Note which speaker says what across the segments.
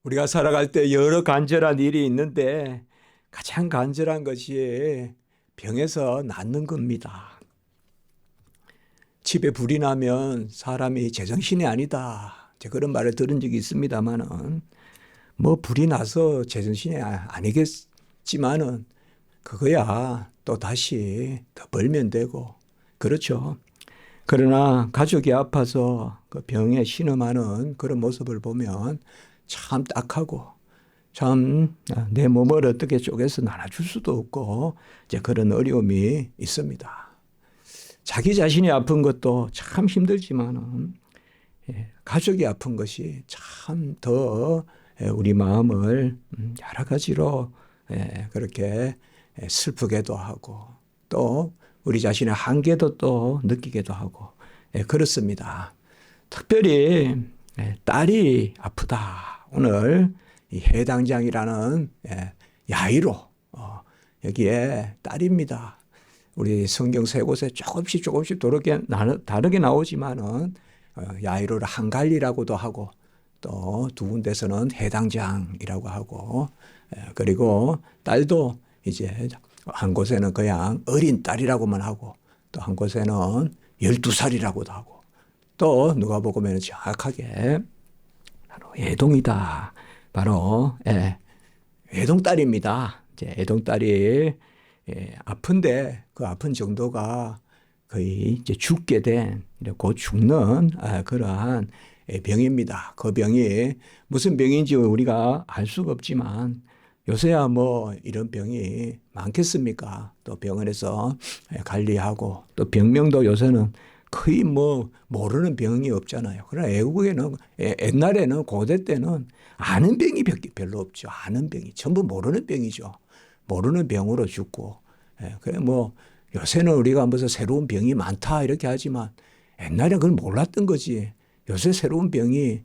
Speaker 1: 우리가 살아갈 때 여러 간절한 일이 있는데 가장 간절한 것이 병에서 낫는 겁니다. 집에 불이 나면 사람이 제정신이 아니다. 제가 그런 말을 들은 적이 있습니다만은 뭐 불이 나서 제정신이 아니겠지만은 그거야 또 다시 더 벌면 되고 그렇죠. 그러나 가족이 아파서 그 병에 신음하는 그런 모습을 보면 참 딱하고 참 내 몸을 어떻게 쪼개서 나눠줄 수도 없고 이제 그런 어려움이 있습니다. 자기 자신이 아픈 것도 참 힘들지만은 가족이 아픈 것이 참 더 우리 마음을 여러 가지로 그렇게 슬프게도 하고 또 우리 자신의 한계도 또 느끼기도 하고 그렇습니다. 특별히 딸이 아프다. 오늘 이 해당장이라는 야이로 여기에 딸입니다. 우리 성경 세 곳에 조금씩 다르게 나오지만은 야이로를 한갈리라고도 하고 또 두 군데서는 해당장이라고 하고 그리고 딸도 이제 한 곳에는 그냥 어린 딸이라고만 하고 또 한 곳에는 12살이라고도 하고 또 누가복음에는 정확하게 바로 애동이다. 바로 애동딸입니다. 이제 애동딸이 아픈데 그 아픈 정도가 거의 이제 죽게 된 곧 죽는 그러한 병입니다. 그 병이 무슨 병인지 우리가 알 수가 없지만 요새야 뭐 이런 병이 많겠습니까? 또 병원에서 관리하고 또 병명도 요새는 거의 뭐 모르는 병이 없잖아요. 그러나 외국에는 옛날에는 고대 때는 아는 병이 별로 없죠. 아는 병이 전부 모르는 병이죠. 모르는 병으로 죽고 그래 뭐 요새는 우리가 무슨 새로운 병이 많다 이렇게 하지만 옛날에 그걸 몰랐던 거지. 요새 새로운 병이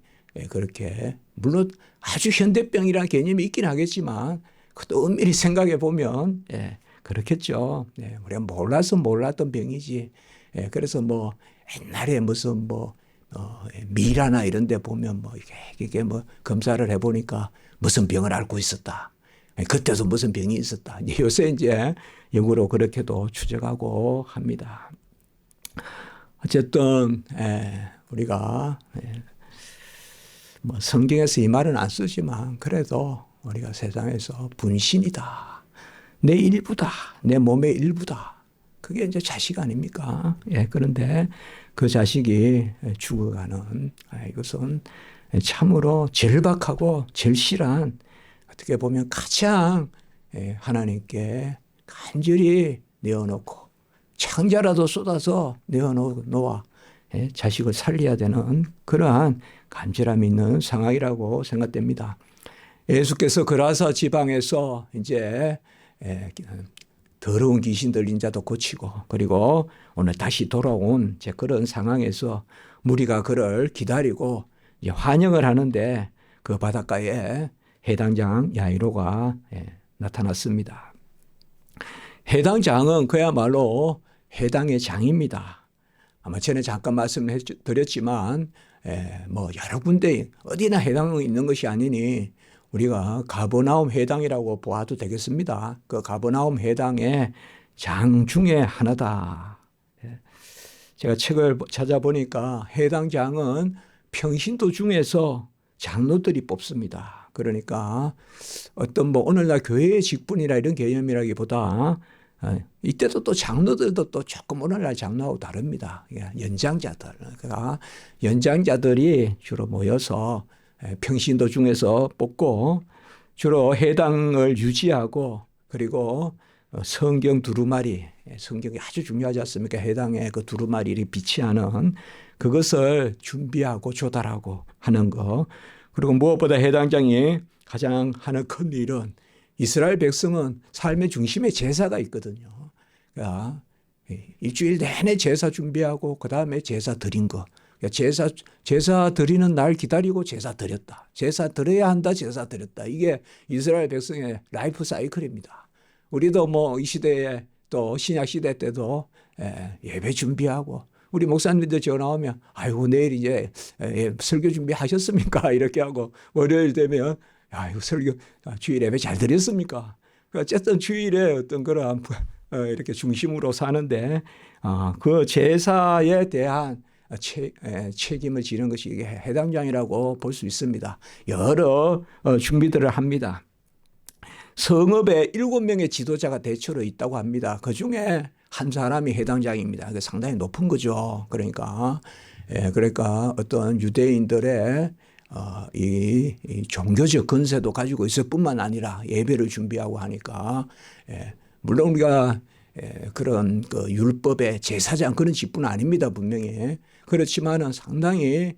Speaker 1: 그렇게 물론 아주 현대병이라는 개념이 있긴 하겠지만 그것도 엄밀히 생각해 보면 그렇겠죠. 우리가 몰라서 몰랐던 병이지. 그래서 뭐 옛날에 무슨 뭐 미라나 이런 데 보면 뭐 이게 뭐 검사를 해보니까 무슨 병을 앓고 있었다. 그때도 무슨 병이 있었다. 요새 이제 영어로 그렇게도 추적하고 합니다. 어쨌든 우리가 뭐 성경에서 이 말은 안 쓰지만 그래도 우리가 세상에서 분신이다. 내 일부다. 내 몸의 일부다. 그게 이제 자식 아닙니까? 그런데 그 자식이 죽어가는 이것은 참으로 절박하고 절실한 어떻게 보면 가장 하나님께 간절히 내어놓고 창자라도 쏟아서 내어놓아 자식을 살려야 되는 그러한 간절함이 있는 상황이라고 생각됩니다. 예수께서 그라사 지방에서 이제 더러운 귀신 들린 자도 고치고 그리고 오늘 다시 돌아온 그런 상황에서 무리가 그를 기다리고 이제 환영을 하는데 그 바닷가에 해당장 야이로가 나타났습니다. 해당장은 그야말로 해당의 장입니다. 아마 전에 잠깐 말씀을 드렸지만 뭐 여러 군데 어디나 해당이 있는 것이 아니니 우리가 가버나움 해당이라고 보아도 되겠습니다. 그 가버나움 해당의 장 중에 하나다. 제가 책을 찾아보니까 해당장은 평신도 중에서 장로들이 뽑습니다. 그러니까 어떤 뭐 오늘날 교회의 직분이라 이런 개념이라기보다 이때도 또 장로들도 또 조금 오늘날 장로하고 다릅니다. 연장자들. 그러니까 연장자들이 주로 모여서 평신도 중에서 뽑고 주로 해당을 유지하고 그리고 성경 두루마리, 성경이 아주 중요하지 않습니까? 해당의 그 두루마리를 비치하는 그것을 준비하고 조달하고 하는 거. 그리고 무엇보다 해당장이 가장 하는 큰 일은 이스라엘 백성은 삶의 중심에 제사가 있거든요. 그러니까 일주일 내내 제사 준비하고 그 다음에 제사 드린 거. 그러니까 제사 드리는 날 기다리고 제사 드렸다. 제사 드려야 한다. 제사 드렸다. 이게 이스라엘 백성의 라이프 사이클입니다. 우리도 뭐 이 시대에 또 신약 시대 때도 예배 준비하고 우리 목사님들 전화 오면 아이고 내일 이제 설교 준비하셨습니까? 이렇게 하고 월요일 되면 아이고 설교 주일 예배 잘 드렸습니까? 어쨌든 주일에 어떤 그런 이렇게 중심으로 사는데 그 제사에 대한 책임을 지는 것이 이게 해당장이라고 볼 수 있습니다. 여러 준비들을 합니다. 성읍에 7명의 지도자가 대체로 있다고 합니다. 그중에 한 사람이 해당장입니다. 상당히 높은 거죠. 그러니까 어떤 유대인들의 이 종교적 건세도 가지고 있을 뿐만 아니라 예배를 준비하고 하니까 물론 우리가 그런 그 율법의 제사장 그런 직분은 아닙니다. 분명히. 그렇지만은 상당히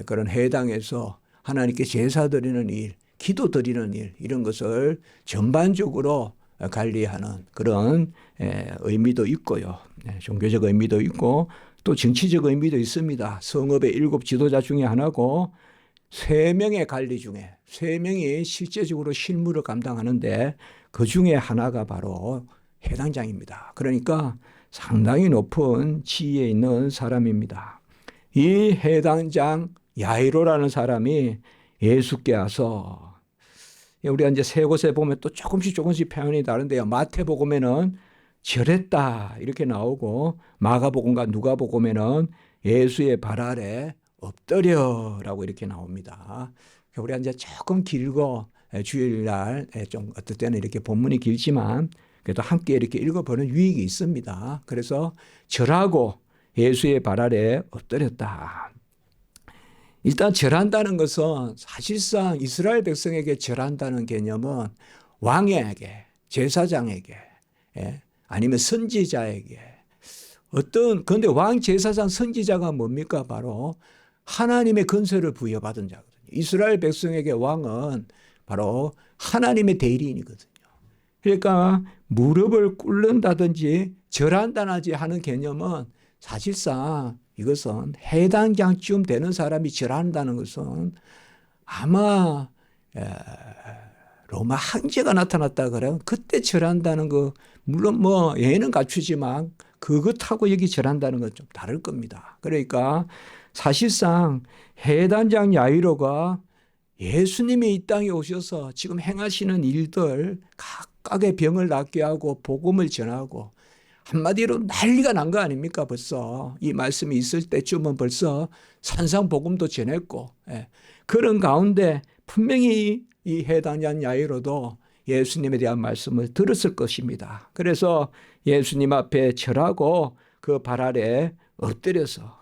Speaker 1: 그런 해당에서 하나님께 제사 드리는 일, 기도 드리는 일 이런 것을 전반적으로 관리하는 그런 의미도 있고요. 종교적 의미도 있고 또 정치적 의미도 있습니다. 성읍의 7 지도자 중에 하나고 3명의 관리 중에 3명이 실제적으로 실무를 감당하는데 그 중에 하나가 바로 해당장입니다. 그러니까 상당히 높은 지위에 있는 사람입니다. 이 해당장 야이로라는 사람이 예수께 와서 우리가 이제 세 곳에 보면 또 조금씩 표현이 다른데요. 마태복음에는 절했다 이렇게 나오고 마가복음과 누가복음에는 예수의 발 아래 엎드려라고 이렇게 나옵니다. 우리가 이제 조금 길고 주일날 좀 어떨 때는 이렇게 본문이 길지만 그래도 함께 이렇게 읽어보는 유익이 있습니다. 그래서 절하고 예수의 발 아래 엎드렸다. 일단 절한다는 것은 사실상 이스라엘 백성에게 절한다는 개념은 왕에게, 제사장에게, 아니면 선지자에게 그런데 왕, 제사장, 선지자가 뭡니까? 바로 하나님의 건설을 부여받은 자거든요. 이스라엘 백성에게 왕은 바로 하나님의 대리인이거든요. 그러니까 무릎을 꿇는다든지 절한다든지 하는 개념은 사실상 이것은 해당장쯤 되는 사람이 절한다는 것은 아마 로마 황제가 나타났다 그래요. 그때 절한다는 거 물론 뭐 예는 갖추지만 그것하고 여기 절한다는 건 좀 다를 겁니다. 그러니까 사실상 해당장 야이로가 예수님이 이 땅에 오셔서 지금 행하시는 일들 각각의 병을 낫게 하고 복음을 전하고 한마디로 난리가 난 거 아닙니까? 벌써 이 말씀이 있을 때쯤은 벌써 산상복음도 전했고 그런 가운데 분명히 이 해당장 야이로도 예수님에 대한 말씀을 들었을 것입니다. 그래서 예수님 앞에 절하고 그 발 아래 엎드려서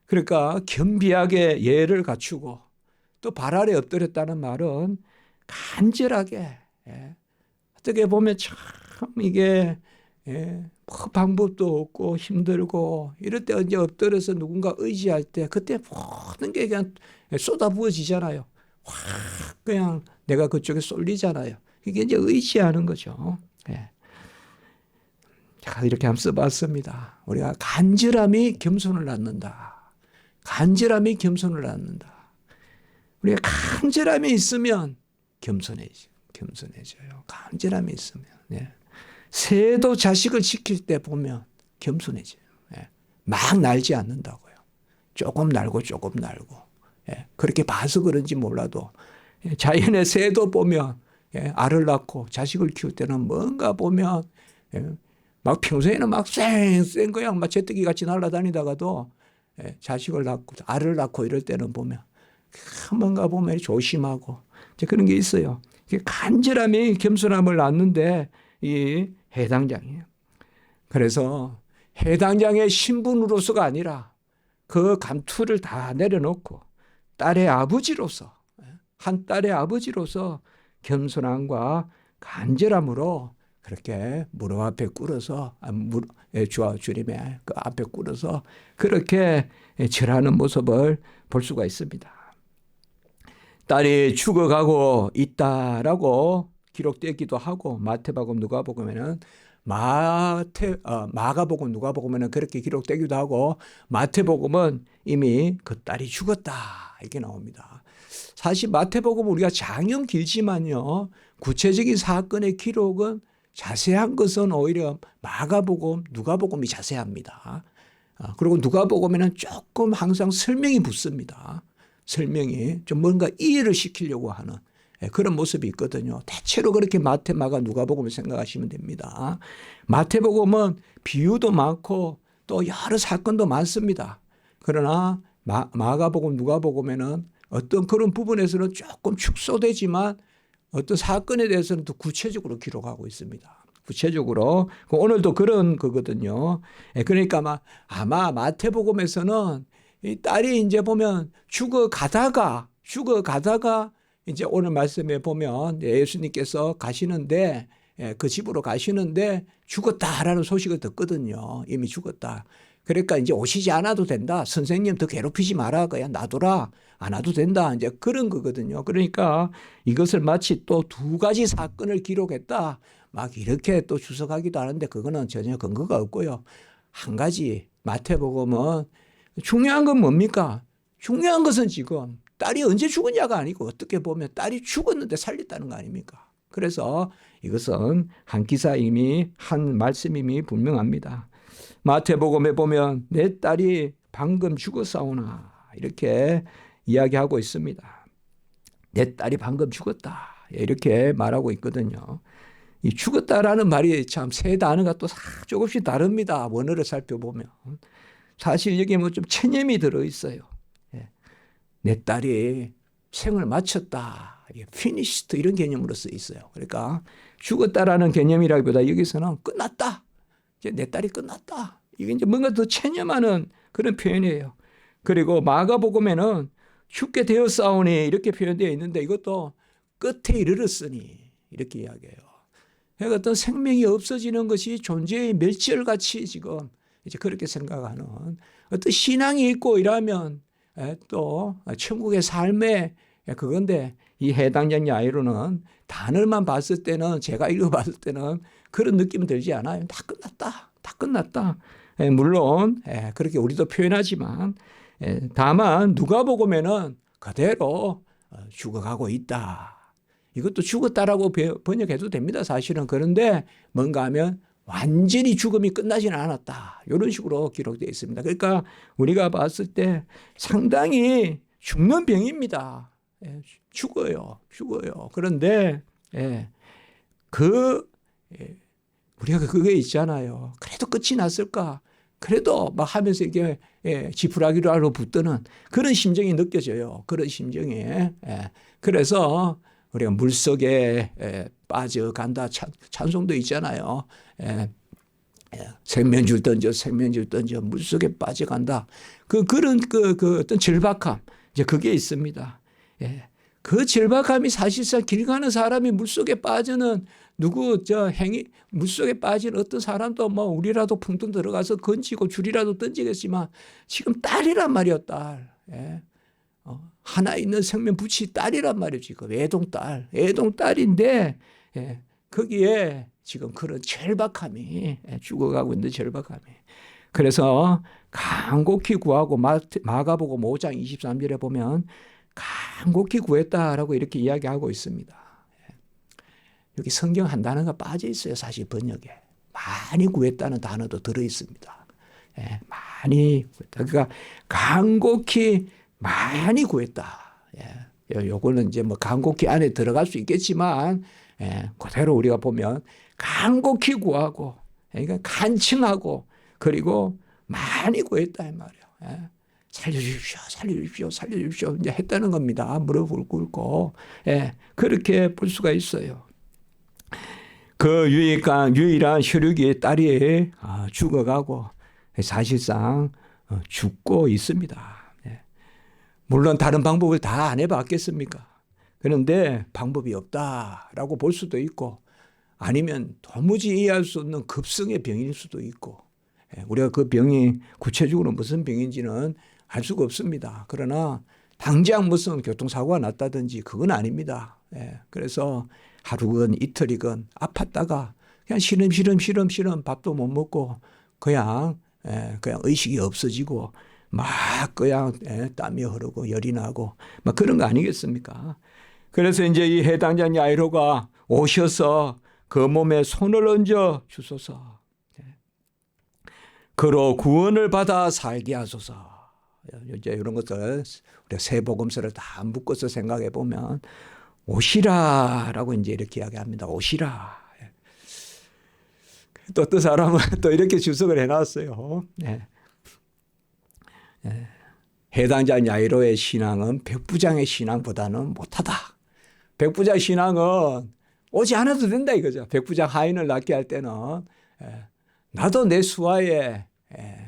Speaker 1: 그러니까 겸비하게 예를 갖추고 또 발 아래 엎드렸다는 말은 간절하게 어떻게 보면 참 이게 뭐 방법도 없고 힘들고 이럴 때 이제 엎드려서 누군가 의지할 때 그때 모든 게 그냥 쏟아부어지잖아요. 확 그냥 내가 그쪽에 쏠리잖아요. 이게 이제 의지하는 거죠. 자, 이렇게 한번 써봤습니다. 우리가 간절함이 겸손을 낳는다. 간절함이 겸손을 낳는다. 우리가 간절함이 있으면 겸손해져요. 간절함이 있으면. 새도 자식을 지킬 때 보면 겸손해져요. 막 날지 않는다고요. 조금 날고 조금 날고. 그렇게 봐서 그런지 몰라도 자연의 새도 보면 알을 낳고 자식을 키울 때는 뭔가 보면 막 평소에는 막 쌩쌩 그냥 막 제뜨기 같이 날아다니다가도 자식을 낳고 알을 낳고 이럴 때는 보면 뭔가 보면 조심하고 그런 게 있어요. 간절함이 겸손함을 낳는데 이 해당장이에요. 그래서 해당장의 신분으로서가 아니라 그 감투를 다 내려놓고 딸의 아버지로서 한 딸의 아버지로서 겸손함과 간절함으로 그렇게 무릎 앞에 꿇어서 주님의 그 앞에 꿇어서 그렇게 절하는 모습을 볼 수가 있습니다. 딸이 죽어가고 있다라고 기록되기도 하고 마태복음 누가복음에는 마가복음 누가복음에는 그렇게 기록되기도 하고 마태복음은 이미 그 딸이 죽었다 이렇게 나옵니다. 사실 마태복음 우리가 장은 길지만요 구체적인 사건의 기록은 자세한 것은 오히려 마가복음 누가복음이 자세합니다. 그리고 누가복음에는 조금 항상 설명이 붙습니다. 설명이 좀 뭔가 이해를 시키려고 하는 그런 모습이 있거든요. 대체로 그렇게 마태, 마가, 누가복음을 생각하시면 됩니다. 마태복음은 비유도 많고 또 여러 사건도 많습니다. 그러나 마가복음, 누가복음에는 어떤 그런 부분에서는 조금 축소되지만 어떤 사건에 대해서는 더 구체적으로 기록하고 있습니다. 구체적으로. 오늘도 그런 거거든요. 그러니까 아마 마태복음에서는 이 딸이 이제 보면 죽어가다가 이제 오늘 말씀에 보면 예수님께서 가시는데 그 집으로 가시는데 죽었다라는 소식을 듣거든요. 이미 죽었다. 그러니까 이제 오시지 않아도 된다. 선생님 더 괴롭히지 마라. 그냥 놔둬라. 안 와도 된다. 이제 그런 거거든요. 그러니까 이것을 마치 또 두 가지 사건을 기록했다. 막 이렇게 또 주석하기도 하는데 그거는 전혀 근거가 없고요. 한 가지 마태복음은 중요한 건 뭡니까? 중요한 것은 지금 딸이 언제 죽었냐가 아니고 어떻게 보면 딸이 죽었는데 살렸다는 거 아닙니까? 그래서 이것은 한 기사임이 한 말씀임이 분명합니다. 마태복음에 보면 내 딸이 방금 죽었사오나 이렇게 이야기하고 있습니다. 내 딸이 방금 죽었다 이렇게 말하고 있거든요. 이 죽었다라는 말이 참 세 단어가 또 조금씩 다릅니다. 원어를 살펴보면 사실 여기 뭐 좀 체념이 들어있어요. 내 딸이 생을 마쳤다. finished 이런 개념으로 쓰여 있어요. 그러니까 죽었다라는 개념이라기보다 여기서는 끝났다. 이제 내 딸이 끝났다. 이게 이제 뭔가 더 체념하는 그런 표현이에요. 그리고 마가복음에는 죽게 되었사오니 이렇게 표현되어 있는데 이것도 끝에 이르렀으니 이렇게 이야기해요. 그러니까 어떤 생명이 없어지는 것이 존재의 멸절같이 지금 이제 그렇게 생각하는 어떤 신앙이 있고 이러면 또 천국의 삶에 그건데 이 해당장 야이로는 단어만 봤을 때는 제가 읽어봤을 때는 그런 느낌은 들지 않아요. 다 끝났다. 다 끝났다. 물론 그렇게 우리도 표현하지만 다만 누가복음에는 그대로 죽어가고 있다. 이것도 죽었다라고 번역해도 됩니다. 사실은. 그런데 뭔가 하면 완전히 죽음이 끝나지는 않았다. 이런 식으로 기록되어 있습니다. 그러니까 우리가 봤을 때 상당히 죽는 병입니다. 죽어요. 그런데 우리가 그게 있잖아요. 그래도 끝이 났을까? 그래도 막 하면서 이게 지푸라기로 붙드는 그런 심정이 느껴져요. 그런 심정이. 그래서 우리가 물속에 빠져간다 찬송도 있잖아요. 생명줄 던져 물속에 빠져간다. 그런 어떤 절박함 이제 그게 있습니다. 그 절박함이 사실상 길 가는 사람이 물속에 빠지는 물속에 빠진 어떤 사람도 뭐 우리라도 풍덩 들어가서 건지고 줄이라도 던지겠지만 지금 딸이란 말이요, 딸. 하나 있는 생명 붙이 딸이란 말이에요. 지금 애동딸인데 거기에 지금 그런 절박함이 죽어가고 있는 절박함이. 그래서 간곡히 구하고 마가복음 5장 23절에 보면 간곡히 구했다라고 이렇게 이야기하고 있습니다. 여기 성경 한 단어가 빠져 있어요. 사실 번역에. 많이 구했다는 단어도 들어 있습니다. 많이 구했다. 그러니까 간곡히 많이 구했다. 요거는 이제 뭐 간곡히 안에 들어갈 수 있겠지만 그대로 우리가 보면 간곡히 구하고 그러니까 간청하고 그리고 많이 구했다 이 말이에요. 살려주십시오 이제 했다는 겁니다. 무릎을 꿇고 그렇게 볼 수가 있어요. 그 유일한 혈육이 딸이 죽어가고 사실상 죽고 있습니다. 물론 다른 방법을 다 안 해봤겠습니까? 그런데 방법이 없다라고 볼 수도 있고 아니면 도무지 이해할 수 없는 급성의 병일 수도 있고 우리가 그 병이 구체적으로 무슨 병인지는 알 수가 없습니다. 그러나 당장 무슨 교통사고가 났다든지 그건 아닙니다. 그래서 하루건 이틀이건 아팠다가 그냥 시름 밥도 못 먹고 그냥 의식이 없어지고 막 그냥 땀이 흐르고 열이 나고 막 그런 거 아니겠습니까? 그래서 이제 이 해당자 야이로가 오셔서 그 몸에 손을 얹어 주소서. 그로 구원을 받아 살게 하소서. 이제 이런 것들 우리가 새 복음서를 다 묶어서 생각해 보면 오시라라고 이제 이렇게 이야기합니다. 오시라. 또 어떤 사람은 또 이렇게 주석을 해놨어요. 네. 네. 해당자 야이로의 신앙은 백부장의 신앙보다는 못하다. 백부장 신앙은 오지 않아도 된다 이거죠. 백부장 하인을 낳게 할 때는 나도 내 수하에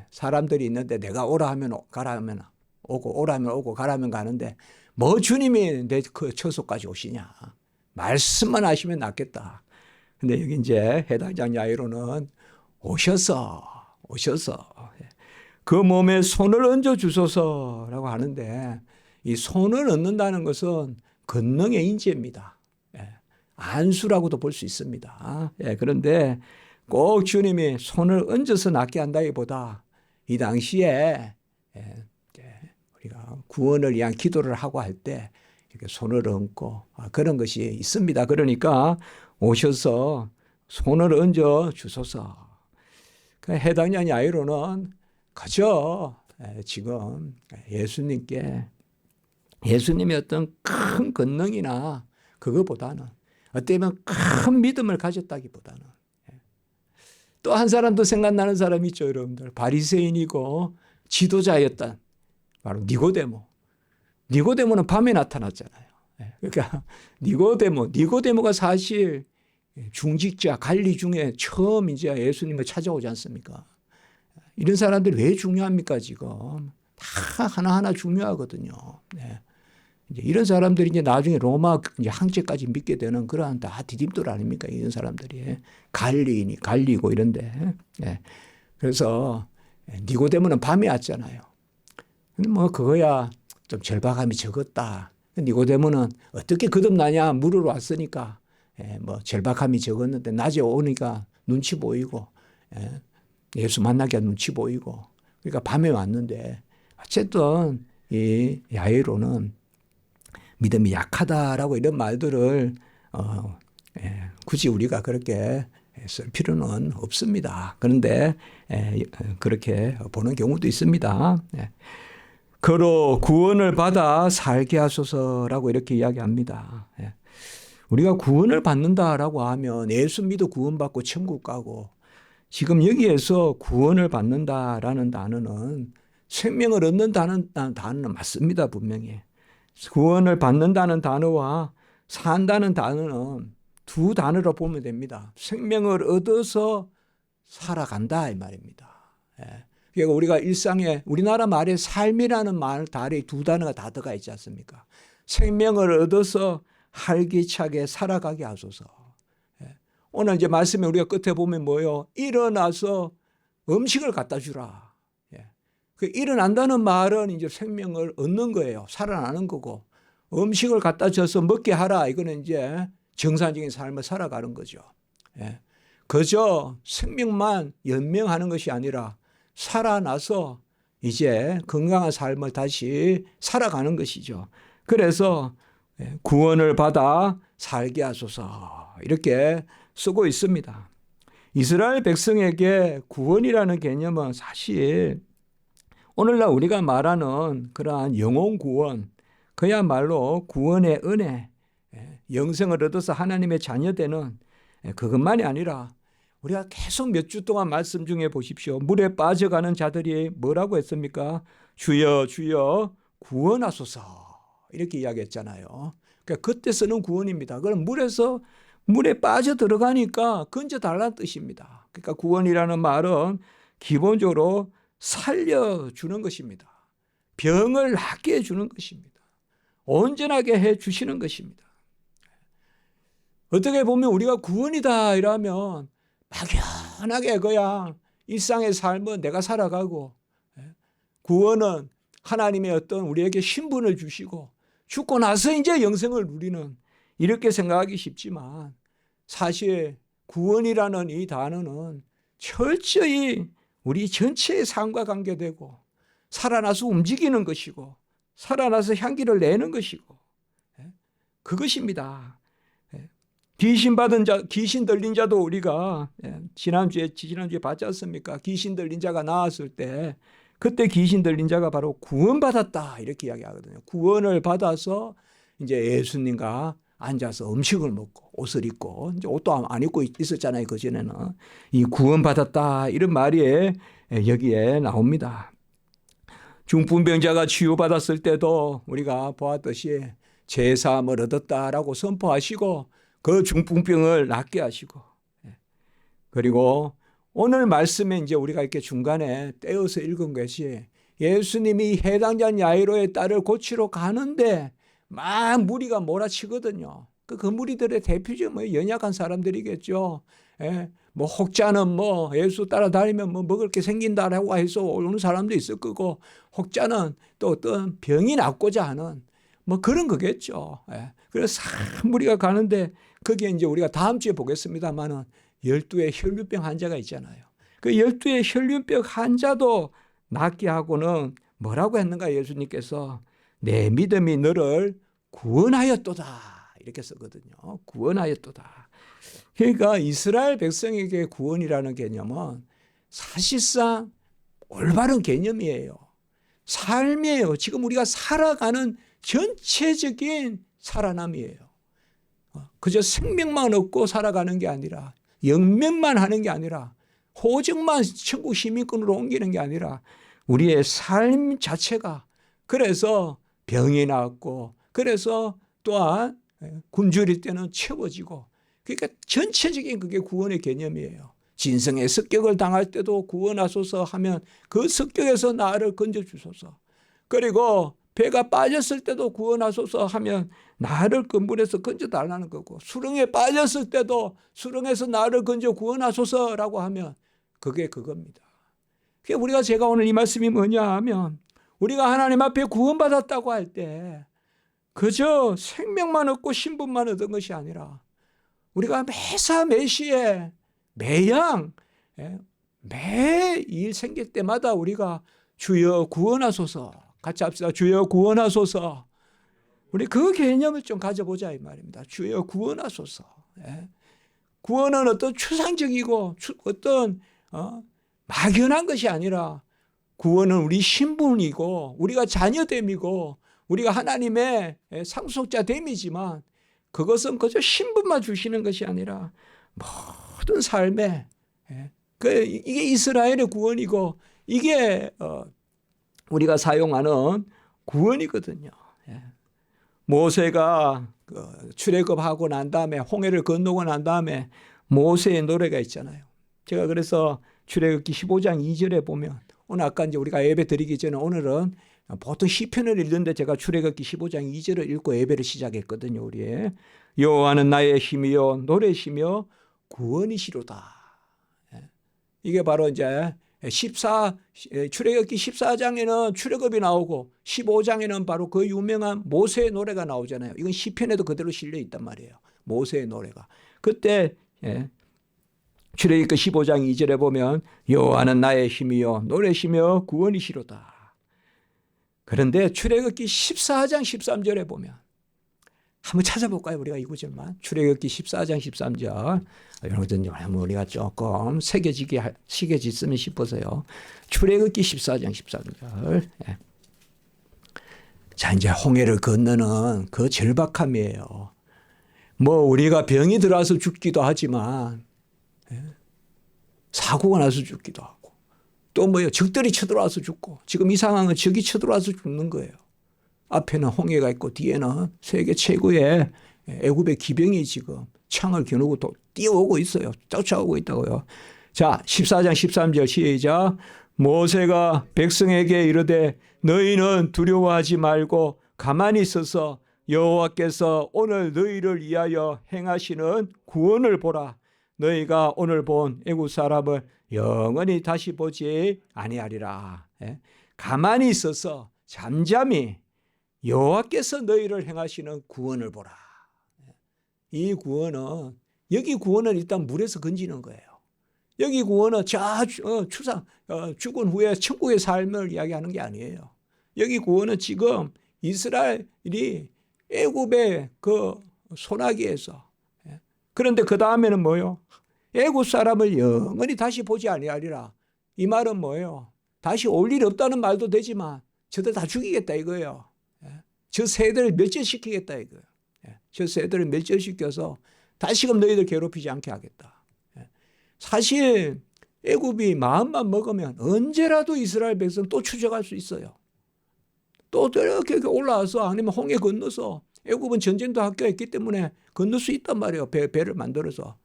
Speaker 1: 사람들이 있는데 내가 오라 하면 가라 하면 오고 오라 하면 오고 가라 하면 가는데 뭐 주님이 내 그 처소까지 오시냐. 말씀만 하시면 낫겠다. 근데 여기 이제 해당장 야이로는 오셔서 그 몸에 손을 얹어 주소서라고 하는데 이 손을 얹는다는 것은 권능의 인지입니다. 안수라고도 볼 수 있습니다. 그런데 꼭 주님이 손을 얹어서 낫게 한다기보다 이 당시에 우리가 구원을 위한 기도를 하고 할 때 이렇게 손을 얹고 그런 것이 있습니다. 그러니까 오셔서 손을 얹어 주소서. 그 해당자의 아이로는 그저 지금 예수님의 어떤 큰 권능이나 그거보다는 어떻게 보면 큰 믿음을 가졌다기보다는 또 한 사람도 생각나는 사람이 있죠, 여러분들. 바리새인이고 지도자였던 바로 니고데모는 밤에 나타났잖아요. 그러니까 니고데모가 사실 중직자 관리 중에 처음 이제 예수님을 찾아오지 않습니까? 이런 사람들이 왜 중요합니까, 지금? 다 하나하나 중요하거든요. 이제 이런 사람들이 이제 나중에 로마 이제 황제까지 믿게 되는 그러한 다 디딤돌 아닙니까? 이런 사람들이. 갈리고 이런데. 그래서 니고데모는 밤에 왔잖아요. 근데 뭐 그거야 좀 절박함이 적었다. 니고데모는 어떻게 거듭나냐 물으러 왔으니까 뭐 절박함이 적었는데 낮에 오니까 눈치 보이고 예수 만나기가 눈치 보이고 그러니까 밤에 왔는데 어쨌든 이 야이로는 믿음이 약하다라고 이런 말들을 굳이 우리가 그렇게 쓸 필요는 없습니다. 그런데 그렇게 보는 경우도 있습니다. 그로 구원을 받아 살게 하소서라고 이렇게 이야기합니다. 우리가 구원을 받는다라고 하면 예수 믿어 구원받고 천국 가고 지금 여기에서 구원을 받는다라는 단어는 생명을 얻는다는 단어는 맞습니다. 분명히. 구원을 받는다는 단어와 산다는 단어는 두 단어로 보면 됩니다. 생명을 얻어서 살아간다 이 말입니다. 그러니까 우리가 일상에 우리나라 말에 삶이라는 말 달에 두 단어가 다 들어가 있지 않습니까? 생명을 얻어서 활기차게 살아가게 하소서. 오늘 이제 말씀에 우리가 끝에 보면 뭐요? 일어나서 음식을 갖다 주라. 그 일어난다는 말은 이제 생명을 얻는 거예요. 살아나는 거고. 음식을 갖다 줘서 먹게 하라. 이거는 이제 정상적인 삶을 살아가는 거죠. 그저 생명만 연명하는 것이 아니라 살아나서 이제 건강한 삶을 다시 살아가는 것이죠. 그래서 구원을 받아 살게 하소서 이렇게 쓰고 있습니다. 이스라엘 백성에게 구원이라는 개념은 사실 오늘날 우리가 말하는 그러한 영혼 구원, 그야말로 구원의 은혜, 영생을 얻어서 하나님의 자녀되는 그것만이 아니라 우리가 계속 몇 주 동안 말씀 중에 보십시오. 물에 빠져가는 자들이 뭐라고 했습니까? 주여 주여 구원하소서 이렇게 이야기했잖아요. 그러니까 그때 쓰는 구원입니다. 그럼 물에 빠져 들어가니까 건져달라는 뜻입니다. 그러니까 구원이라는 말은 기본적으로 살려주는 것입니다. 병을 낫게 해주는 것입니다. 온전하게 해주시는 것입니다. 어떻게 보면 우리가 구원이다 이러면 막연하게 그냥 일상의 삶은 내가 살아가고 구원은 하나님의 어떤 우리에게 신분을 주시고 죽고 나서 이제 영생을 누리는 이렇게 생각하기 쉽지만 사실 구원이라는 이 단어는 철저히 우리 전체의 삶과 관계되고 살아나서 움직이는 것이고 살아나서 향기를 내는 것이고 그것입니다. 귀신 받은 자, 귀신 들린 자도 우리가 지난주에 받지 않습니까? 귀신 들린 자가 나왔을 때 그때 귀신 들린 자가 바로 구원받았다 이렇게 이야기하거든요. 구원을 받아서 이제 예수님과 앉아서 음식을 먹고 옷을 입고 이제 옷도 안 입고 있었잖아요. 그전에는 이 구원받았다 이런 말이 여기에 나옵니다. 중풍병자가 치유받았을 때도 우리가 보았듯이 제사함을 얻었다라고 선포하시고 그 중풍병을 낫게 하시고, 그리고 오늘 말씀에 이제 우리가 이렇게 중간에 떼어서 읽은 것이 예수님이 해당자 야이로의 딸을 고치러 가는데 막 무리가 몰아치거든요. 그 무리들의 대표적인 뭐 연약한 사람들이겠죠. 뭐 혹자는 뭐 예수 따라다니면 뭐 먹을 게 생긴다라고 해서 오는 사람도 있을 거고, 혹자는 또 어떤 병이 낫고자 하는 뭐 그런 거겠죠. 그래서 무리가 가는데 거기에 이제 우리가 다음 주에 보겠습니다만은 12의 혈류병 환자가 있잖아요. 그 12의 혈류병 환자도 낫게 하고는 뭐라고 했는가? 예수님께서 내 믿음이 너를 구원하였도다 이렇게 쓰거든요. 구원하였도다. 그러니까 이스라엘 백성에게 구원이라는 개념은 사실상 올바른 개념이에요. 삶이에요. 지금 우리가 살아가는 전체적인 살아남이에요. 그저 생명만 얻고 살아가는 게 아니라, 영면만 하는 게 아니라, 호적만 천국 시민권으로 옮기는 게 아니라 우리의 삶 자체가, 그래서 병이 나았고, 그래서 또한 굶주릴 때는 채워지고, 그러니까 전체적인 그게 구원의 개념이에요. 진성의 습격을 당할 때도 구원하소서 하면 그 습격에서 나를 건져주소서. 그리고 배가 빠졌을 때도 구원하소서 하면 나를 그 물에서 건져달라는 거고, 수렁에 빠졌을 때도 수렁에서 나를 건져 구원하소서라고 하면 그게 그겁니다. 그러니까 제가 오늘 이 말씀이 뭐냐 하면, 우리가 하나님 앞에 구원받았다고 할 때 그저 생명만 얻고 신분만 얻은 것이 아니라 우리가 매사 매시에 매양 매일 생길 때마다 우리가 주여 구원하소서, 같이 합시다. 주여 구원하소서. 우리 그 개념을 좀 가져보자 이 말입니다. 주여 구원하소서. 구원은 어떤 추상적이고 어떤 막연한 것이 아니라, 구원은 우리 신분이고 우리가 자녀됨이고 우리가 하나님의 상속자됨이지만, 그것은 그저 신분만 주시는 것이 아니라 모든 삶에, 이게 이스라엘의 구원이고 이게 우리가 사용하는 구원이거든요. 모세가 출애굽하고 난 다음에, 홍해를 건너고 난 다음에 모세의 노래가 있잖아요. 제가 그래서 출애굽기 15장 2절에 보면, 오늘 아까 이제 우리가 예배 드리기 전에 오늘은 보통 시편을 읽는데 제가 출애굽기 15장 2절을 읽고 예배를 시작했거든요. 우리의 여호와는 나의 힘이요 노래시며 구원이시로다. 이게 바로 이제 출애굽기 14장에는 출애굽이 나오고 15장에는 바로 그 유명한 모세의 노래가 나오잖아요. 이건 시편에도 그대로 실려 있단 말이에요. 모세의 노래가. 그때 출애굽기 15장 2절에 보면 여호와는 나의 힘이요 노래시며 구원이시로다. 그런데 출애굽기 14장 13절에 보면, 한번 찾아볼까요? 우리가 이 구절만. 출애굽기 14장 13절. 이런 것들은 우리가 조금 새겨지으면 싶어서요. 출애굽기 14장 13절. 자, 이제 홍해를 건너는 그 절박함이에요. 뭐 우리가 병이 들어와서 죽기도 하지만, 사고가 나서 죽기도 하고, 또 뭐요? 적들이 쳐들어와서 죽고, 지금 이 상황은 적이 쳐들어와서 죽는 거예요. 앞에는 홍해가 있고 뒤에는 세계 최고의 애굽의 기병이 지금 창을 겨누고 뛰어오고 있어요. 쫓아오고 있다고요. 자, 14장 13절 시작. 모세가 백성에게 이르되 너희는 두려워하지 말고 가만히 있어서 여호와께서 오늘 너희를 위하여 행하시는 구원을 보라. 너희가 오늘 본 애굽 사람을 영원히 다시 보지 아니하리라. 가만히 있어서 잠잠히 여호와께서 너희를 행하시는 구원을 보라. 이 구원은, 여기 구원은 일단 물에서 건지는 거예요. 여기 구원은 죽은 후에 천국의 삶을 이야기하는 게 아니에요. 여기 구원은 지금 이스라엘이 애굽의 그 소나기에서, 그런데 그 다음에는 뭐요? 애굽 사람을 영원히 다시 보지 아니하리라. 이 말은 뭐예요? 다시 올 일 없다는 말도 되지만 저들 다 죽이겠다 이거예요. 저 세대를 멸절시키겠다 이거예요. 저 세대를 멸절시켜서 다시금 너희들 괴롭히지 않게 하겠다. 사실 애굽이 마음만 먹으면 언제라도 이스라엘 백성 또 추적할 수 있어요. 또 이렇게 올라와서 아니면 홍해 건너서 애굽은 전쟁도 학교했기 때문에 건널 수 있단 말이에요. 배를 만들어서.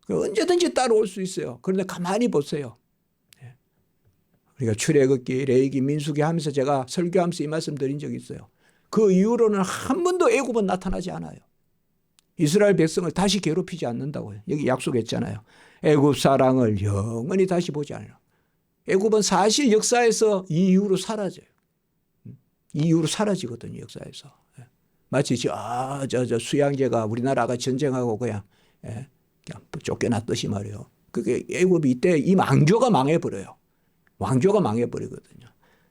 Speaker 1: 언제든지 따라올 수 있어요. 그런데 가만히 보세요. 우리가 출애굽기, 레위기, 민수기 하면서 제가 설교하면서 이 말씀 드린 적이 있어요. 그 이후로는 한 번도 애굽은 나타나지 않아요. 이스라엘 백성을 다시 괴롭히지 않는다고요. 여기 약속했잖아요. 애굽 사랑을 영원히 다시 보지 않으라. 애굽은 사실 역사에서 이 이후로 사라져요. 이 이후로 사라지거든요. 역사에서. 마치 저 수양제가 우리나라가 전쟁하고 그냥 쫓겨났듯이 말이에요. 그게 애굽이 이때 이 왕조가 망해버려요. 왕조가 망해버리거든요.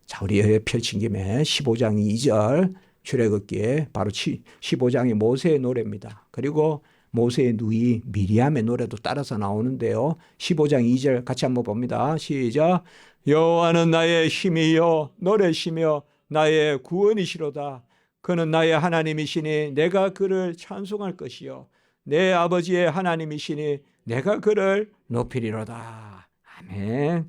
Speaker 1: 자, 우리 펼친 김에 15장 2절 출애굽기에 바로 15장이 모세의 노래입니다. 그리고 모세의 누이 미리암의 노래도 따라서 나오는데요. 15장 2절 같이 한번 봅니다. 시작. 여호와는 나의 힘이요 노래시며 나의 구원이시로다. 그는 나의 하나님이시니 내가 그를 찬송할 것이요 내 아버지의 하나님이시니 내가 그를 높이리로다. 아멘.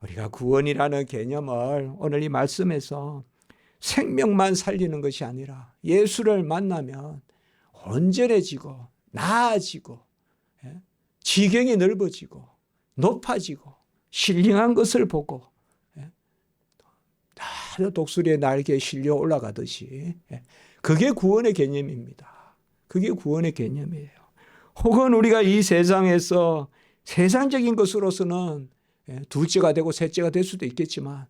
Speaker 1: 우리가 구원이라는 개념을 오늘 이 말씀에서 생명만 살리는 것이 아니라 예수를 만나면 온전해지고 나아지고 지경이 넓어지고 높아지고 신령한 것을 보고 독수리의 날개에 실려 올라가듯이 그게 구원의 개념입니다. 그게 구원의 개념이에요. 혹은 우리가 이 세상에서 세상적인 것으로서는 둘째가 되고 셋째가 될 수도 있겠지만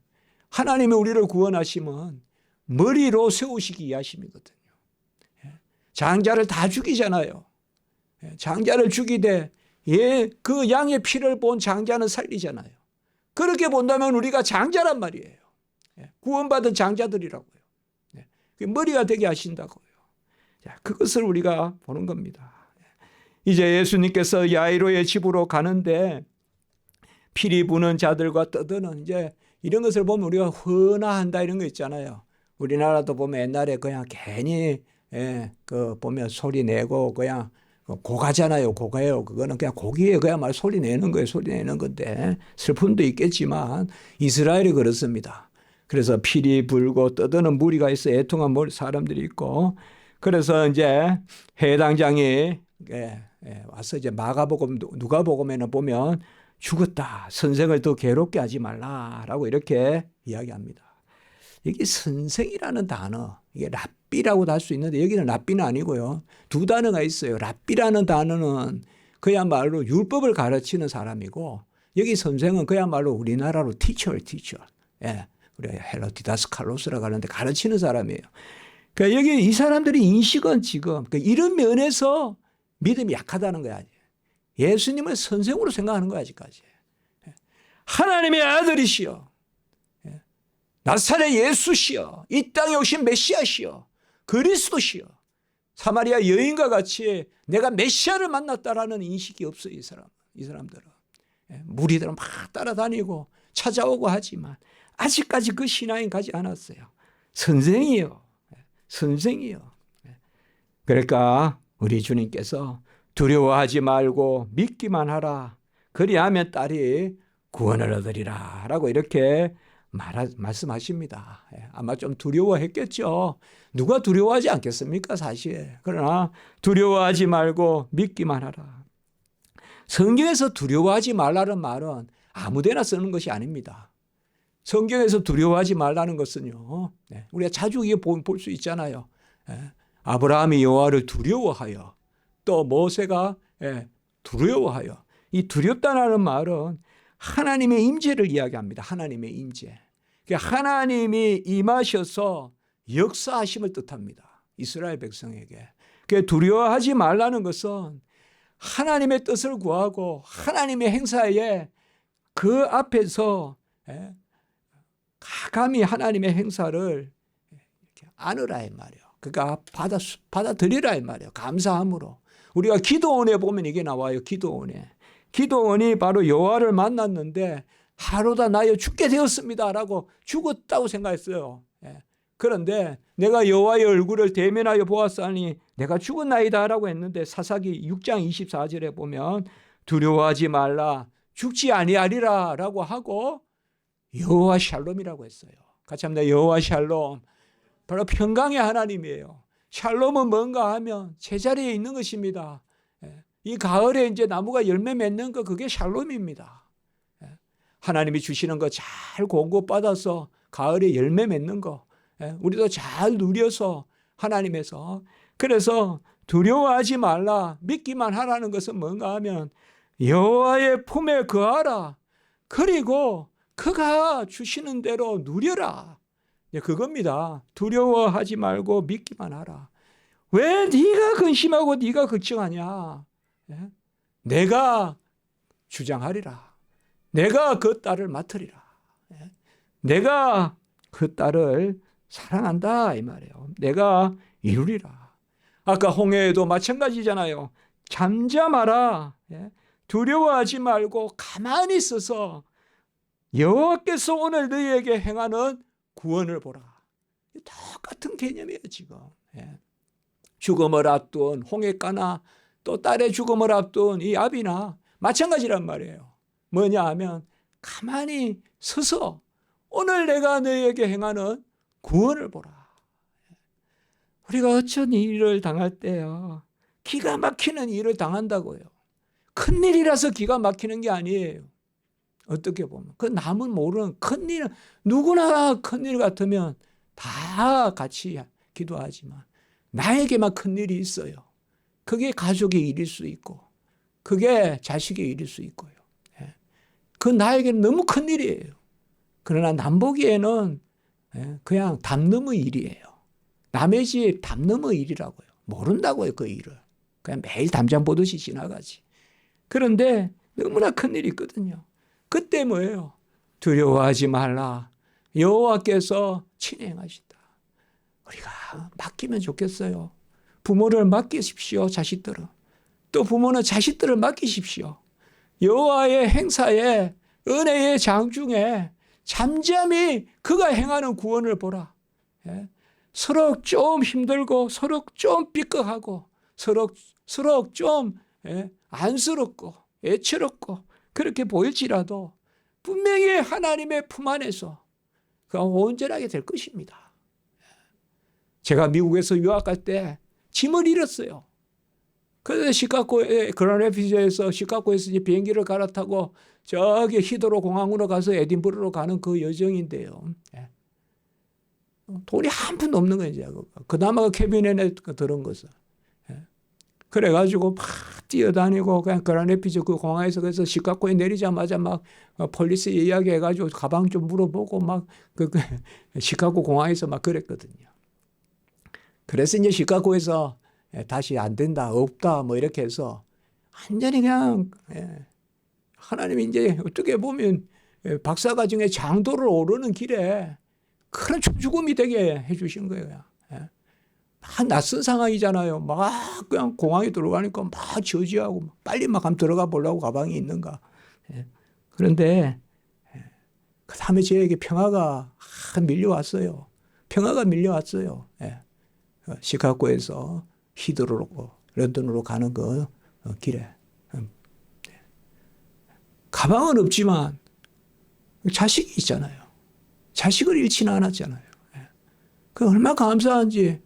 Speaker 1: 하나님이 우리를 구원하시면 머리로 세우시기 위하심이거든요. 장자를 다 죽이잖아요. 장자를 죽이되 그 양의 피를 본 장자는 살리잖아요. 그렇게 본다면 우리가 장자란 말이에요. 구원받은 장자들이라고요. 머리가 되게 하신다고요. 그것을 우리가 보는 겁니다. 이제 예수님께서 야이로의 집으로 가는데 피리 부는 자들과 떠드는 이제 이런 것을 보면 우리가 헌화한다 이런 거 있잖아요. 우리나라도 보면 옛날에 그냥 괜히 그 보면 소리 내고 그냥 고가잖아요. 고가예요. 그거는 그냥 고기에 그야말로 소리 내는 거예요. 소리 내는 건데 슬픔도 있겠지만 이스라엘이 그렇습니다. 그래서 피리 불고 떠드는 무리가 있어 애통한 사람들이 있고 그래서 이제 해당장이 와서 이제 마가복음 누가복음에는 보면 죽었다. 선생을 더 괴롭게 하지 말라라고 이렇게 이야기합니다. 여기 선생이라는 단어 이게 랍비라고도 할 수 있는데 여기는 랍비는 아니고요. 두 단어가 있어요. 랍비라는 단어는 그야말로 율법을 가르치는 사람이고 여기 선생은 그야말로 우리나라로 티처. 우리가 헬로디다스칼로스라고 하는데 가르치는 사람이에요. 그러니까 여기 이 사람들이 인식은 지금 이런 면에서 믿음이 약하다는 거야. 예수님을 선생으로 생각하는 거야 아직까지. 하나님의 아들이시여 나사렛 예수시여 이 땅에 오신 메시아시여 그리스도시여 사마리아 여인과 같이 내가 메시아를 만났다라는 인식이 없어요. 이 사람들은. 무리들은 막 따라다니고 찾아오고 하지만 아직까지 그 신앙에 가지 않았어요. 선생이요. 그러니까 우리 주님께서 두려워하지 말고 믿기만 하라. 그리하면 딸이 구원을 얻으리라 라고 이렇게 말씀하십니다. 아마 좀 두려워했겠죠. 누가 두려워하지 않겠습니까 사실. 그러나 두려워하지 말고 믿기만 하라. 성경에서 두려워하지 말라는 말은 아무데나 쓰는 것이 아닙니다. 성경에서 두려워하지 말라는 것은요. 우리가 자주 볼 수 있잖아요. 아브라함이 여호와를 두려워하여 또 모세가 두려워하여 이 두렵다는 말은 하나님의 임재를 이야기합니다. 하나님의 임재. 하나님이 임하셔서 역사하심을 뜻합니다. 이스라엘 백성에게. 두려워하지 말라는 것은 하나님의 뜻을 구하고 하나님의 행사에 그 앞에서 가감히 하나님의 행사를 이렇게 안으라 이 말이에요. 그러니까 받아들이라 이 말이에요. 감사함으로. 우리가 기도원에 보면 이게 나와요. 기도원에. 기도원이 바로 여호와를 만났는데 하루다 나여 죽게 되었습니다라고 죽었다고 생각했어요. 그런데 내가 여호와의 얼굴을 대면하여 보았사니 내가 죽었나이다라고 했는데 사사기 6장 24절에 보면 두려워하지 말라 죽지 아니하리라라고 하고 여호와 샬롬이라고 했어요. 같이 합니다. 여호와 샬롬. 바로 평강의 하나님이에요. 샬롬은 뭔가 하면 제자리에 있는 것입니다. 이 가을에 이제 나무가 열매 맺는 거 그게 샬롬입니다. 하나님이 주시는 거 잘 공급받아서 가을에 열매 맺는 거 우리도 잘 누려서 하나님에서 그래서 두려워하지 말라 믿기만 하라는 것은 뭔가 하면 여호와의 품에 거하라 그리고 그가 주시는 대로 누려라 그겁니다. 두려워하지 말고 믿기만 하라. 왜 네가 근심하고 네가 걱정하냐. 내가 주장하리라. 내가 그 딸을 맡으리라. 내가 그 딸을 사랑한다 이 말이에요. 내가 이루리라. 아까 홍해에도 마찬가지잖아요. 잠잠하라. 두려워하지 말고 가만히 있어서 여호와께서 오늘 너희에게 행하는 구원을 보라. 똑같은 개념이에요 지금. 죽음을 앞둔 홍해가나 또 딸의 죽음을 앞둔 이 아비나 마찬가지란 말이에요. 뭐냐 하면 가만히 서서 오늘 내가 너희에게 행하는 구원을 보라. 우리가 어쩐 일을 당할 때요. 기가 막히는 일을 당한다고요. 큰일이라서 기가 막히는 게 아니에요. 어떻게 보면. 그 남은 모르는 큰일, 누구나 큰일 같으면 다 같이 기도하지만 나에게만 큰일이 있어요. 그게 가족의 일일 수 있고 그게 자식의 일일 수 있고요. 그 나에게는 너무 큰일이에요. 그러나 남보기에는 그냥 담 넘의 일이에요. 남의 집 담 넘의 일이라고요. 모른다고요 그 일을. 그냥 매일 담장 보듯이 지나가지. 그런데 너무나 큰일이 있거든요. 그때 뭐예요? 두려워하지 말라. 여호와께서 친히 행하신다. 우리가 맡기면 좋겠어요. 부모를 맡기십시오. 자식들은. 또 부모는 자식들을 맡기십시오. 여호와의 행사에 은혜의 장중에 잠잠히 그가 행하는 구원을 보라. 서로 좀 힘들고 서로 좀 삐걱하고 서로 좀 안쓰럽고 애처롭고 그렇게 보일지라도 분명히 하나님의 품 안에서 그가 온전하게 될 것입니다. 제가 미국에서 유학할 때 짐을 잃었어요. 그래서 시카고에 그라네피즈에서 시카고에서 이제 비행기를 갈아타고 저기 히드로 공항으로 가서 에딘버러로 가는 그 여정인데요. 돈이 한 푼도 없는 거예요. 그나마 그 캐비넷에 들은 것은. 그래가지고 막 뛰어다니고 그냥 그라네피즈 그 공항에서 그래서 시카고에 내리자마자 막 폴리스 이야기해가지고 가방 좀 물어보고 막 그 시카고 공항에서 막 그랬거든요. 그래서 이제 시카고에서 다시 안 된다, 없다, 뭐 이렇게 해서 완전히 그냥 하나님이 이제 어떻게 보면 박사과정의 장도를 오르는 길에 큰 죽음이 되게 해주신 거예요. 막 낯선 상황이잖아요. 막 그냥 공항에 들어가니까 막 저지하고 빨리 막 한번 들어가 보려고 가방이 있는가. 그런데 그 다음에 저에게 평화가 밀려왔어요. 평화가 밀려왔어요. 시카고에서 히드로로 런던으로 가는 그 길에 가방은 없지만 자식이 있잖아요. 자식을 잃지는 않았잖아요. 그 얼마나 감사한지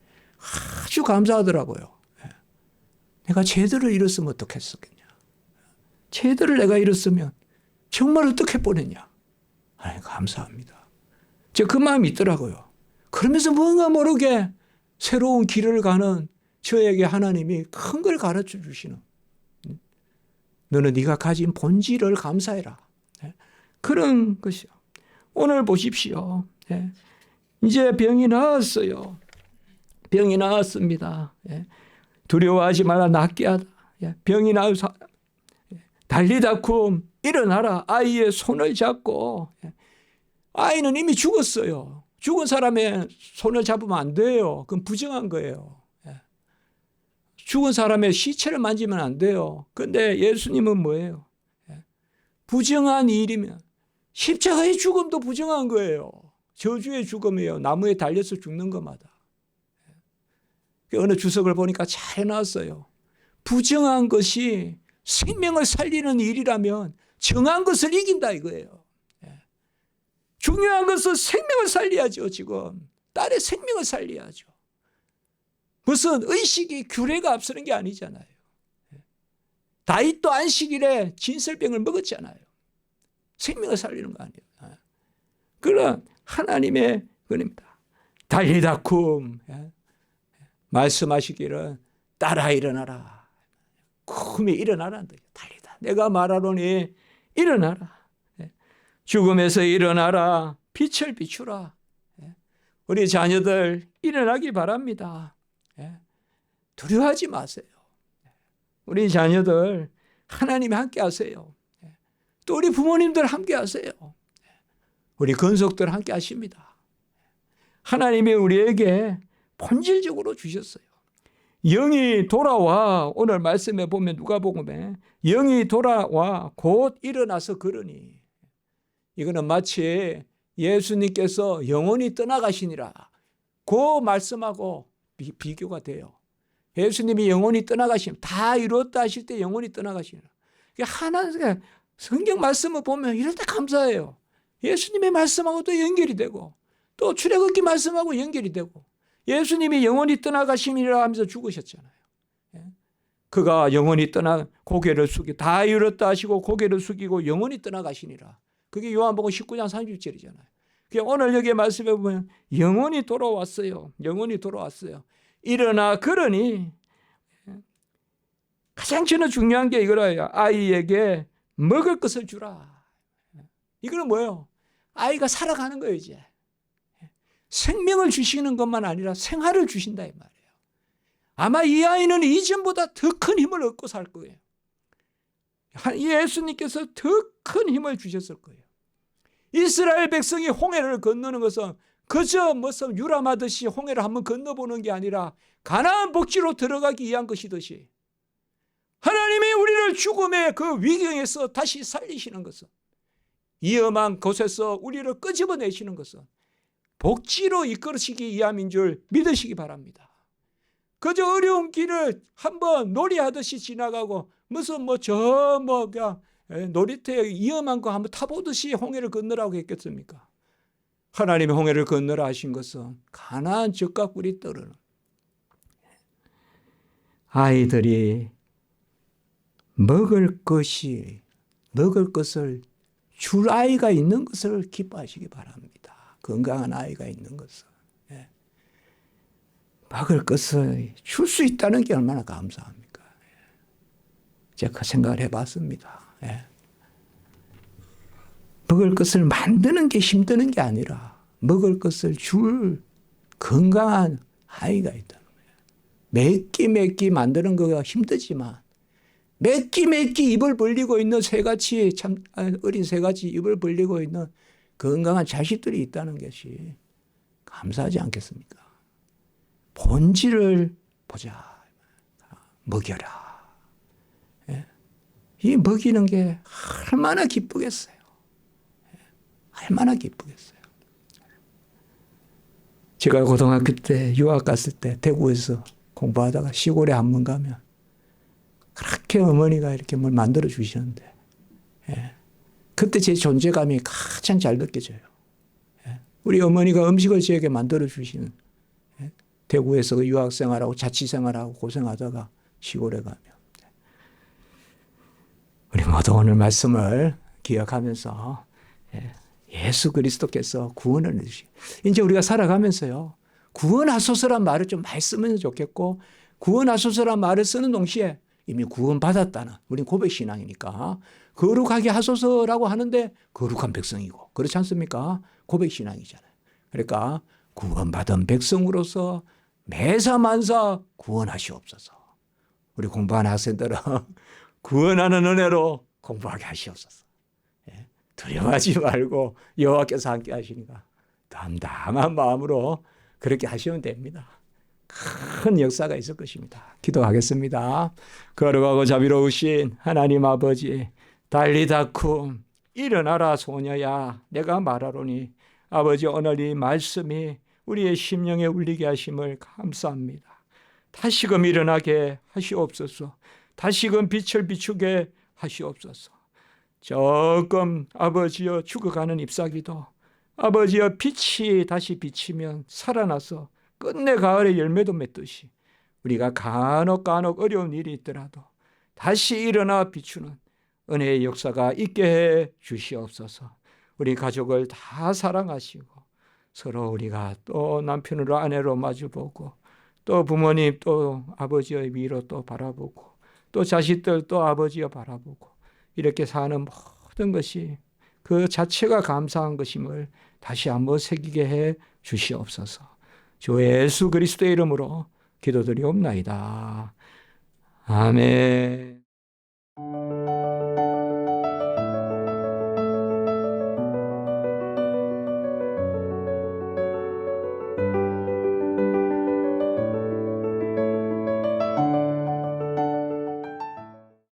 Speaker 1: 아주 감사하더라고요. 내가 쟤들을 잃었으면 어떡했었겠냐. 쟤들을 내가 잃었으면 정말 어떻게 보냈냐. 아니, 감사합니다. 제가 그 마음이 있더라고요. 그러면서 뭔가 모르게 새로운 길을 가는 저에게 하나님이 큰 걸 가르쳐 주시는 너는 네가 가진 본질을 감사해라. 그런 것이요. 오늘 보십시오. 이제 병이 나았어요. 병이 나았습니다. 두려워하지 마라. 낫게 하다. 병이 나서 달리다쿰 일어나라. 아이의 손을 잡고. 아이는 이미 죽었어요. 죽은 사람의 손을 잡으면 안 돼요. 그건 부정한 거예요. 죽은 사람의 시체를 만지면 안 돼요. 근데 예수님은 뭐예요? 부정한 일이면 십자가의 죽음도 부정한 거예요. 저주의 죽음이에요. 나무에 달려서 죽는 것마다. 어느 주석을 보니까 잘 해놨어요. 부정한 것이 생명을 살리는 일이라면 정한 것을 이긴다 이거예요. 중요한 것은 생명을 살려야죠. 지금 딸의 생명을 살려야죠. 무슨 의식이 규례가 앞서는 게 아니잖아요. 다윗도 안식일에 진설병을 먹었잖아요. 생명을 살리는 거 아니에요. 그런 하나님의 은혜입니다. 달리다쿰 말씀하시기를 딸아 일어나라. 쿰이 일어나라는 거예요. 달리다. 내가 말하노니 일어나라. 죽음에서 일어나라. 빛을 비추라. 우리 자녀들 일어나기 바랍니다. 두려워하지 마세요. 우리 자녀들 하나님이 함께 하세요. 또 우리 부모님들 함께 하세요. 우리 근속들 함께 하십니다. 하나님이 우리에게 본질적으로 주셨어요. 영이 돌아와. 오늘 말씀에 보면 누가복음에 영이 돌아와 곧 일어나서 걸으니. 이거는 마치 예수님께서 영원히 떠나가시니라 그 말씀하고 비교가 돼요. 예수님이 영원히 떠나가시면 다 이루었다 하실 때 영원히 떠나가시니라. 하나님 성경 말씀을 보면 이럴 때 감사해요. 예수님의 말씀하고도 연결이 되고 또 출애굽기 말씀하고 연결이 되고 예수님이 영원히 떠나가심이라 하면서 죽으셨잖아요. 그가 영원히 떠나 고개를 숙이고 다 이뤘다 하시고 고개를 숙이고 영원히 떠나가시니라. 그게 요한복음 19장 30절이잖아요. 오늘 여기 말씀해 보면 영원히 돌아왔어요. 영원히 돌아왔어요. 일어나 걸으니 가장 저는 중요한 게 이거예요. 아이에게 먹을 것을 주라. 이거는 뭐예요? 아이가 살아가는 거예요. 이제 생명을 주시는 것만 아니라 생활을 주신다 이 말이에요. 아마 이 아이는 이전보다 더 큰 힘을 얻고 살 거예요. 예수님께서 더 큰 힘을 주셨을 거예요. 이스라엘 백성이 홍해를 건너는 것은 그저 무슨 유람하듯이 홍해를 한번 건너보는 게 아니라 가나안 복지로 들어가기 위한 것이듯이 하나님이 우리를 죽음의 그 위경에서 다시 살리시는 것은 위험한 곳에서 우리를 끄집어내시는 것은 복지로 이끌으시기 위함인 줄 믿으시기 바랍니다. 그저 어려운 길을 한번 놀이하듯이 지나가고 무슨 그냥 놀이터에 위험한 거 한번 타보듯이 홍해를 건너라고 했겠습니까? 하나님이 홍해를 건너라 하신 것은 가나안 젖과 꿀이 떠르는 아이들이 먹을 것을 줄 아이가 있는 것을 기뻐하시기 바랍니다. 건강한 아이가 있는 것을. 먹을 것을 줄 수 있다는 게 얼마나 감사합니까? 제가 그 생각을 해봤습니다. 먹을 것을 만드는 게 힘드는 게 아니라 먹을 것을 줄 건강한 아이가 있다는 거예요. 몇 끼 만드는 거가 힘들지만 몇 끼 입을 벌리고 있는 새같이 어린 새같이 입을 벌리고 있는 건강한 자식들이 있다는 것이 감사하지 않겠습니까? 본질을 보자. 먹여라. 이 먹이는 게 얼마나 기쁘겠어요. 얼마나 기쁘겠어요. 제가 고등학교 때 유학 갔을 때 대구에서 공부하다가 시골에 한번 가면 그렇게 어머니가 이렇게 뭘 만들어 주시는데 그때 제 존재감이 가장 잘 느껴져요. 우리 어머니가 음식을 저에게 만들어 주시는 대구에서 유학생활하고 자취생활하고 고생하다가 시골에 가면 우리 모두 오늘 말씀을 기억하면서 예수 그리스도께서 구원을 해주시고 이제 우리가 살아가면서요 구원하소서란 말을 좀 많이 쓰면 좋겠고 구원하소서란 말을 쓰는 동시에 이미 구원받았다는 우린 고백신앙이니까 거룩하게 하소서라고 하는데 거룩한 백성이고 그렇지 않습니까? 고백신앙이잖아요. 그러니까 구원받은 백성으로서 매사만사 구원하시옵소서. 우리 공부하는 학생들은 구원하는 은혜로 공부하게 하시옵소서. 두려워하지 말고 여호와께서 함께 하시니까 담담한 마음으로 그렇게 하시면 됩니다. 큰 역사가 있을 것입니다. 기도하겠습니다. 거룩하고 자비로우신 하나님 아버지, 달리다쿰 일어나라 소녀야, 내가 말하노니. 아버지, 오늘 이 말씀이 우리의 심령에 울리게 하심을 감사합니다. 다시금 일어나게 하시옵소서. 다시금 빛을 비추게 하시옵소서. 조금 아버지여 죽어가는 잎사귀도 아버지여 빛이 다시 비치면 살아나서 끝내 가을에 열매도 맺듯이 우리가 간혹 어려운 일이 있더라도 다시 일어나 비추는 은혜의 역사가 있게 해 주시옵소서. 우리 가족을 다 사랑하시고 서로 우리가 또 남편으로 아내로 마주보고 또 부모님 또 아버지의 위로 또 바라보고 또 자식들 또 아버지여 바라보고 이렇게 사는 모든 것이 그 자체가 감사한 것임을 다시 한번 새기게 해 주시옵소서. 주 예수 그리스도의 이름으로 기도드리옵나이다. 아멘.